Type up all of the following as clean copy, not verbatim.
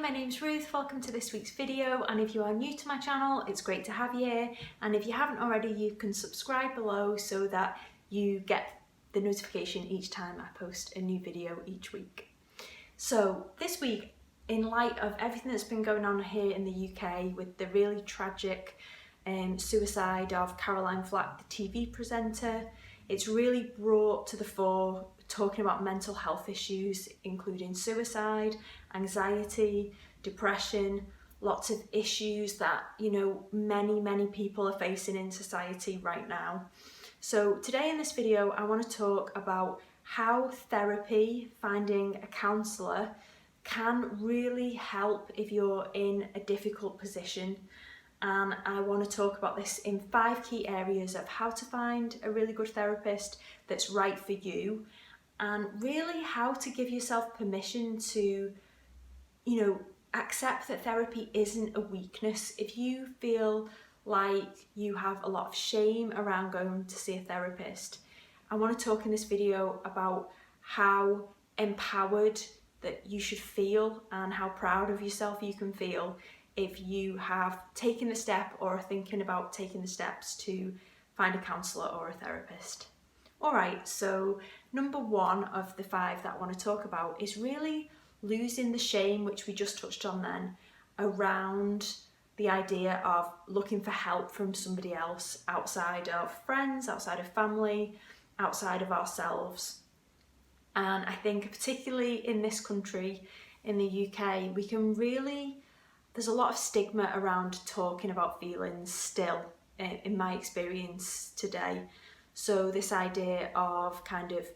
my name's Ruth, welcome to this week's video, and if you are new to my channel, it's great to have you here, and if you haven't already, you can subscribe below so that you get the notification each time I post a new video each week. So this week, in light of everything that's been going on here in the UK with the really tragic suicide of Caroline Flack, the TV presenter, it's really brought to the fore talking about mental health issues, including suicide, anxiety, depression, lots of issues that, many people are facing in society right now. So today in this video, I want to talk about how therapy, finding a counsellor, can really help if you're in a difficult position. And I want to talk about this in 5 key areas of how to find a really good therapist that's right for you, and really how to give yourself permission to, accept that therapy isn't a weakness. If you feel like you have a lot of shame around going to see a therapist, I want to talk in this video about how empowered that you should feel and how proud of yourself you can feel if you have taken the step or are thinking about taking the steps to find a counsellor or a therapist. Alright, so number 1 of the 5 that I want to talk about is really losing the shame, which we just touched on then, around the idea of looking for help from somebody else outside of friends, outside of family, outside of ourselves. And I think particularly in this country, in the UK, there's a lot of stigma around talking about feelings still, in my experience today. So this idea of kind of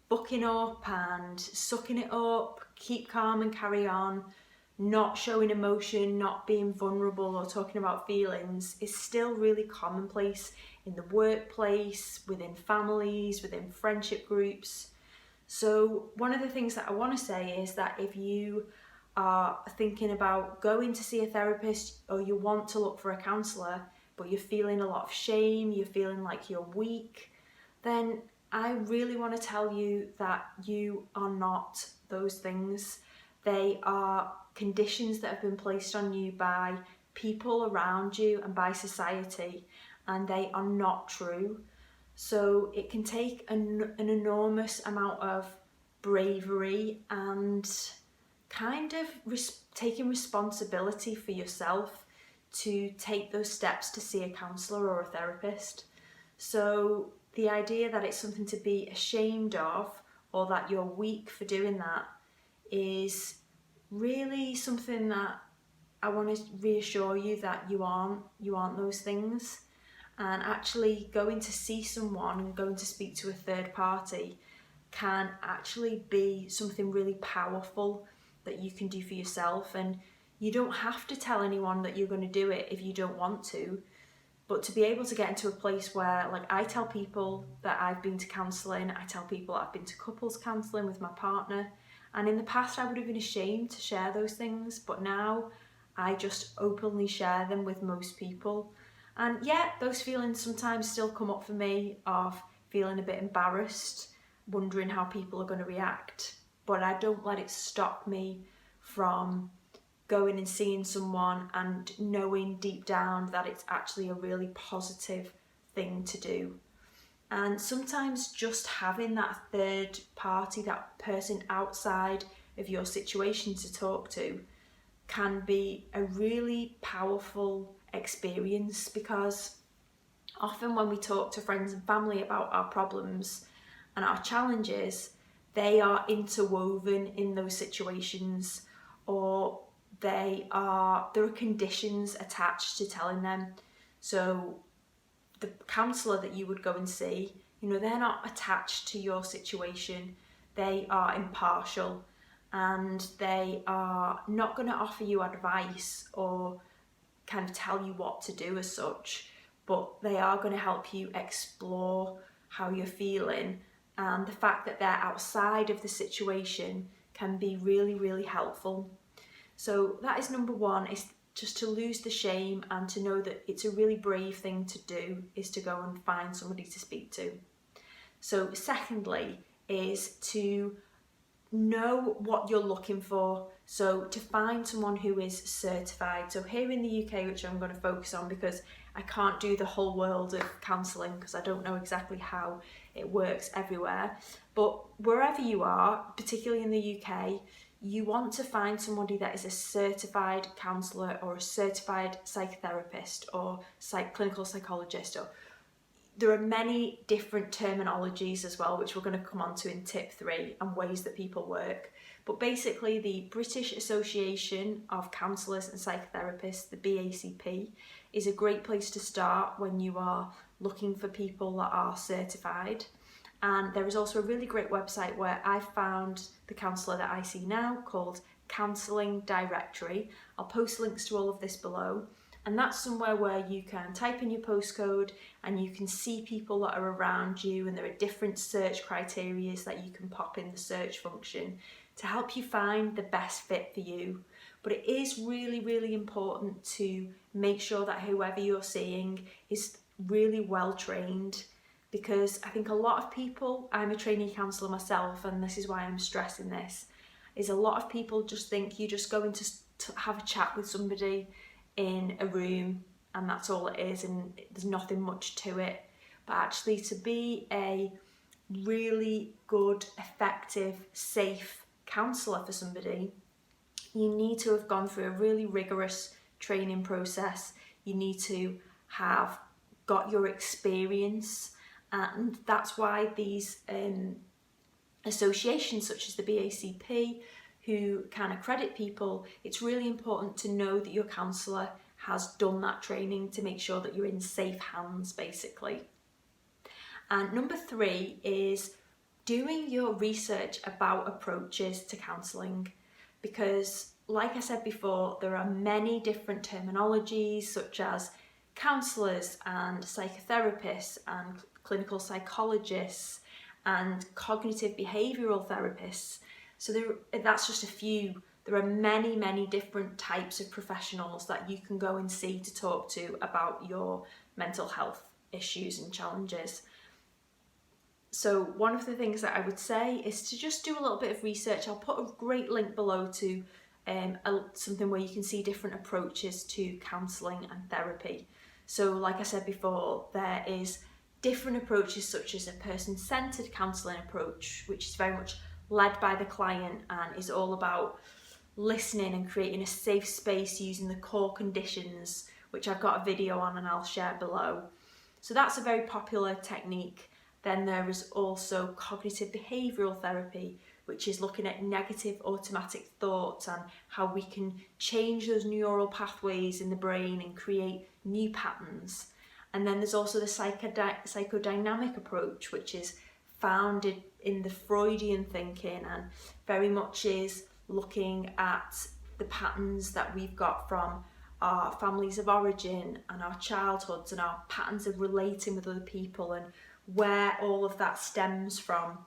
bucking up and sucking it up, keep calm and carry on, not showing emotion, not being vulnerable or talking about feelings is still really commonplace in the workplace, within families, within friendship groups. So one of the things that I want to say is that if you are thinking about going to see a therapist or you want to look for a counsellor, but you're feeling a lot of shame, you're feeling like you're weak, then I really want to tell you that you are not those things. They are conditions that have been placed on you by people around you and by society, and they are not true. So it can take an enormous amount of bravery and kind of taking responsibility for yourself to take those steps to see a counsellor or a therapist. So the idea that it's something to be ashamed of or that you're weak for doing that is really something that I want to reassure you that you aren't those things. And actually going to see someone and going to speak to a third party can actually be something really powerful that you can do for yourself. And you don't have to tell anyone that you're going to do it if you don't want to. But to be able to get into a place where, like, I tell people that I've been to counselling, I tell people I've been to couples counselling with my partner, and in the past I would have been ashamed to share those things, but now I just openly share them with most people. And yeah, those feelings sometimes still come up for me of feeling a bit embarrassed, wondering how people are going to react, but I don't let it stop me from going and seeing someone and knowing deep down that it's actually a really positive thing to do. And sometimes just having that third party, that person outside of your situation to talk to, can be a really powerful experience, because often when we talk to friends and family about our problems and our challenges, they are interwoven in those situations, or there are conditions attached to telling them. So the counsellor that you would go and see, they're not attached to your situation. They are impartial, and they are not going to offer you advice or kind of tell you what to do as such, but they are going to help you explore how you're feeling, and the fact that they're outside of the situation can be really, really helpful. So that is number 1, is just to lose the shame and to know that it's a really brave thing to do, is to go and find somebody to speak to. So secondly is to know what you're looking for. So to find someone who is certified. So here in the UK, which I'm going to focus on because I can't do the whole world of counselling because I don't know exactly how it works everywhere. But wherever you are, particularly in the UK, you want to find somebody that is a certified counsellor or a certified psychotherapist or clinical psychologist. Or there are many different terminologies as well, which we're going to come on to in tip 3, and ways that people work. But basically, the British Association of Counsellors and Psychotherapists, the BACP, is a great place to start when you are looking for people that are certified. And there is also a really great website where I found the counsellor that I see now, called Counselling Directory. I'll post links to all of this below. And that's somewhere where you can type in your postcode and you can see people that are around you, and there are different search criteria that you can pop in the search function to help you find the best fit for you. But it is really, really important to make sure that whoever you're seeing is really well trained, because I think a lot of people, I'm a trainee counsellor myself, and this is why I'm stressing this, is a lot of people just think you're just going to have a chat with somebody in a room and that's all it is, and there's nothing much to it. But actually, to be a really good, effective, safe counsellor for somebody, you need to have gone through a really rigorous training process. You need to have got your experience, and that's why these associations such as the BACP, who can accredit people, it's really important to know that your counsellor has done that training to make sure that you're in safe hands, basically. And number 3 is doing your research about approaches to counselling, because like I said before, there are many different terminologies such as counsellors and psychotherapists and clinical psychologists and cognitive behavioural therapists. So that's just a few. There are many, many different types of professionals that you can go and see to talk to about your mental health issues and challenges. So one of the things that I would say is to just do a little bit of research. I'll put a great link below to something where you can see different approaches to counselling and therapy. So like I said before, there is different approaches such as a person-centred counselling approach, which is very much led by the client and is all about listening and creating a safe space using the core conditions, which I've got a video on and I'll share below. So that's a very popular technique. Then there is also cognitive behavioural therapy, which is looking at negative automatic thoughts and how we can change those neural pathways in the brain and create new patterns. And then there's also the psychodynamic approach, which is founded in the Freudian thinking and very much is looking at the patterns that we've got from our families of origin and our childhoods and our patterns of relating with other people and where all of that stems from.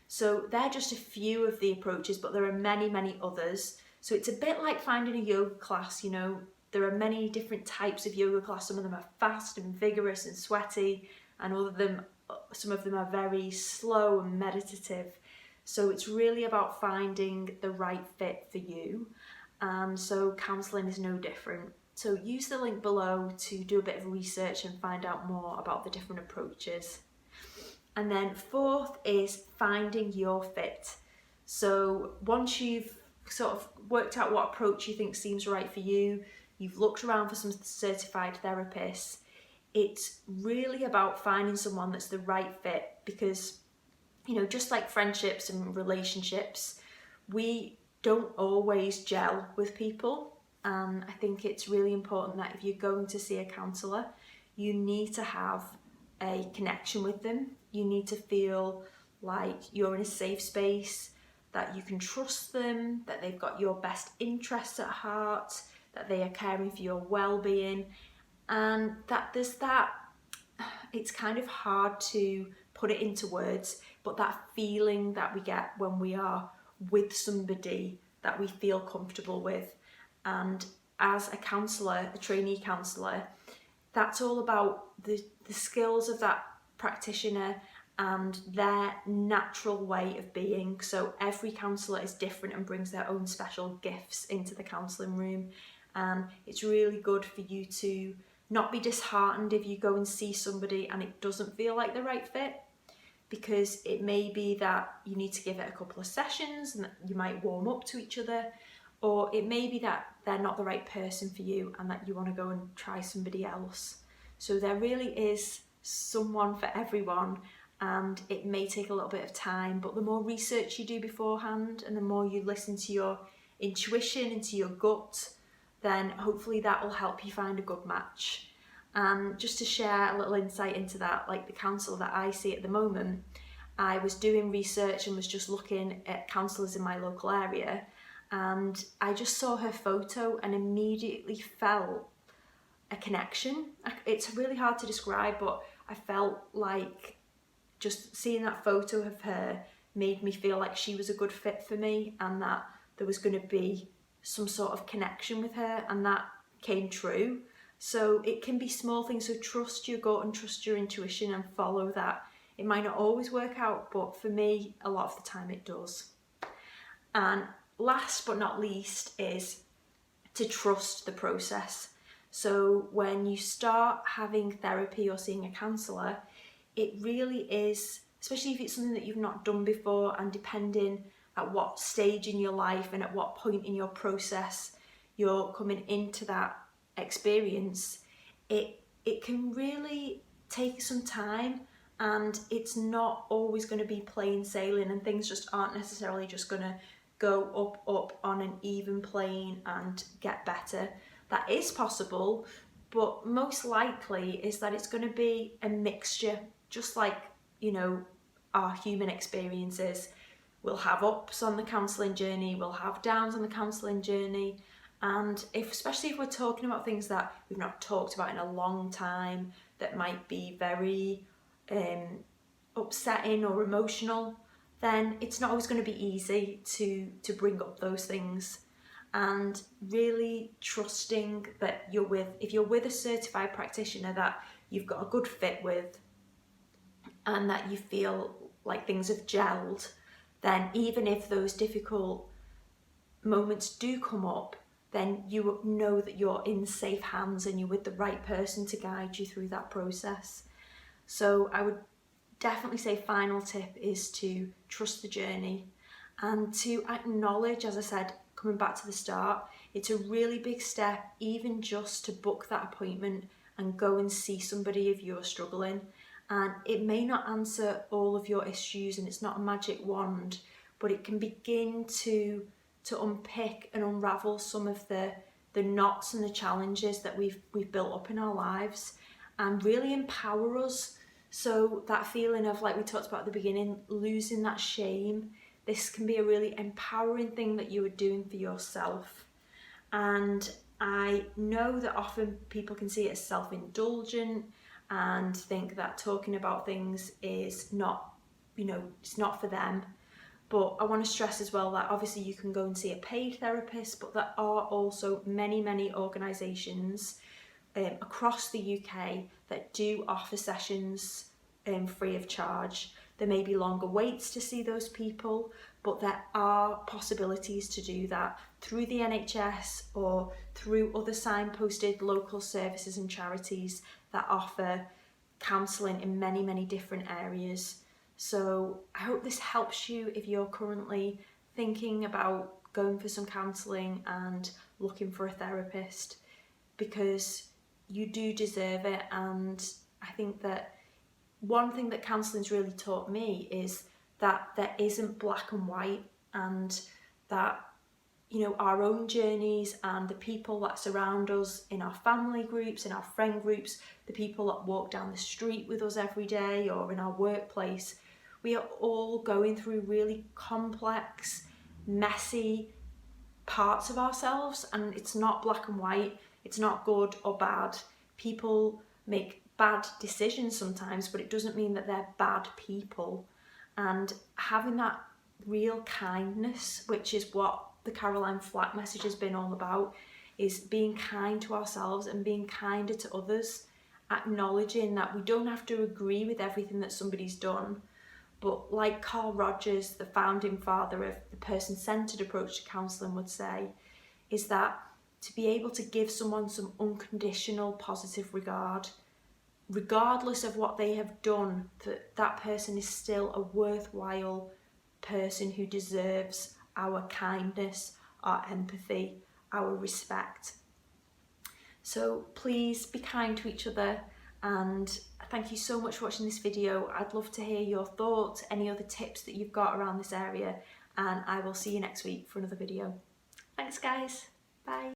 So they're just a few of the approaches, but there are many, many others. So it's a bit like finding a yoga class, you know, there are many different types of yoga class. Some of them are fast and vigorous and sweaty, and some of them are very slow and meditative. So it's really about finding the right fit for you. And so counselling is no different. So use the link below to do a bit of research and find out more about the different approaches. And then 4th is finding your fit. So once you've sort of worked out what approach you think seems right for you, you've looked around for some certified therapists, it's really about finding someone that's the right fit, because, you know, just like friendships and relationships, we don't always gel with people. And I think it's really important that if you're going to see a counsellor, you need to have a connection with them. You need to feel like you're in a safe space, that you can trust them, that they've got your best interests at heart, that they are caring for your well-being, and that there's that, it's kind of hard to put it into words, but that feeling that we get when we are with somebody that we feel comfortable with. And as a counsellor, a trainee counsellor, that's all about the skills of that practitioner and their natural way of being. So every counsellor is different and brings their own special gifts into the counselling room. And it's really good for you to not be disheartened if you go and see somebody and it doesn't feel like the right fit, because it may be that you need to give it a couple of sessions and you might warm up to each other, or it may be that they're not the right person for you and that you want to go and try somebody else. So there really is someone for everyone, and it may take a little bit of time, but the more research you do beforehand and the more you listen to your intuition and to your gut, then hopefully that will help you find a good match. And just to share a little insight into that, like the counsellor that I see at the moment, I was doing research and was just looking at counsellors in my local area, and I just saw her photo and immediately felt a connection. It's really hard to describe, but I felt like just seeing that photo of her made me feel like she was a good fit for me and that there was going to be some sort of connection with her, and that came true. So it can be small things, so trust your gut and trust your intuition and follow that. It might not always work out, but for me, a lot of the time it does. And last but not least is to trust the process. So when you start having therapy or seeing a counsellor, it really is, especially if it's something that you've not done before, and depending at what stage in your life and at what point in your process you're coming into that experience, it can really take some time, and it's not always going to be plain sailing, and things just aren't necessarily just going to go up on an even plane and get better. That is possible, but most likely is that it's going to be a mixture, just like, you know, our human experiences. We'll have ups on the counselling journey, we'll have downs on the counselling journey, and especially if we're talking about things that we've not talked about in a long time, that might be very upsetting or emotional, then it's not always going to be easy to bring up those things. And really trusting that if you're with a certified practitioner that you've got a good fit with and that you feel like things have gelled, then even if those difficult moments do come up, then you know that you're in safe hands and you're with the right person to guide you through that process. So I would definitely say final tip is to trust the journey and to acknowledge, as I said, coming back to the start, it's a really big step even just to book that appointment and go and see somebody if you're struggling. And it may not answer all of your issues and it's not a magic wand, but it can begin to unpick and unravel some of the knots and the challenges that we've built up in our lives and really empower us. So that feeling of, like we talked about at the beginning, losing that shame, this can be a really empowering thing that you are doing for yourself. And I know that often people can see it as self-indulgent and think that talking about things is not, it's not for them. But I want to stress as well that obviously you can go and see a paid therapist, but there are also many organisations across the UK that do offer sessions free of charge. There may be longer waits to see those people, but there are possibilities to do that through the NHS or through other signposted local services and charities that offer counselling in many different areas. So I hope this helps you if you're currently thinking about going for some counselling and looking for a therapist, because you do deserve it. And I think that one thing that counselling's really taught me is that there isn't black and white, and that, our own journeys and the people that surround us in our family groups, in our friend groups, the people that walk down the street with us every day or in our workplace, we are all going through really complex, messy parts of ourselves, and it's not black and white, it's not good or bad. People make bad decisions sometimes, but it doesn't mean that they're bad people. And having that real kindness, which is what the Caroline Flack message has been all about, is being kind to ourselves and being kinder to others. acknowledging that we don't have to agree with everything that somebody's done. But like Carl Rogers, the founding father of the person-centered approach to counselling, would say, is that to be able to give someone some unconditional positive regard, regardless of what they have done, that person is still a worthwhile person who deserves our kindness, our empathy, our respect. So please be kind to each other, and thank you so much for watching this video. I'd love to hear your thoughts, any other tips that you've got around this area, and I will see you next week for another video. Thanks guys, bye.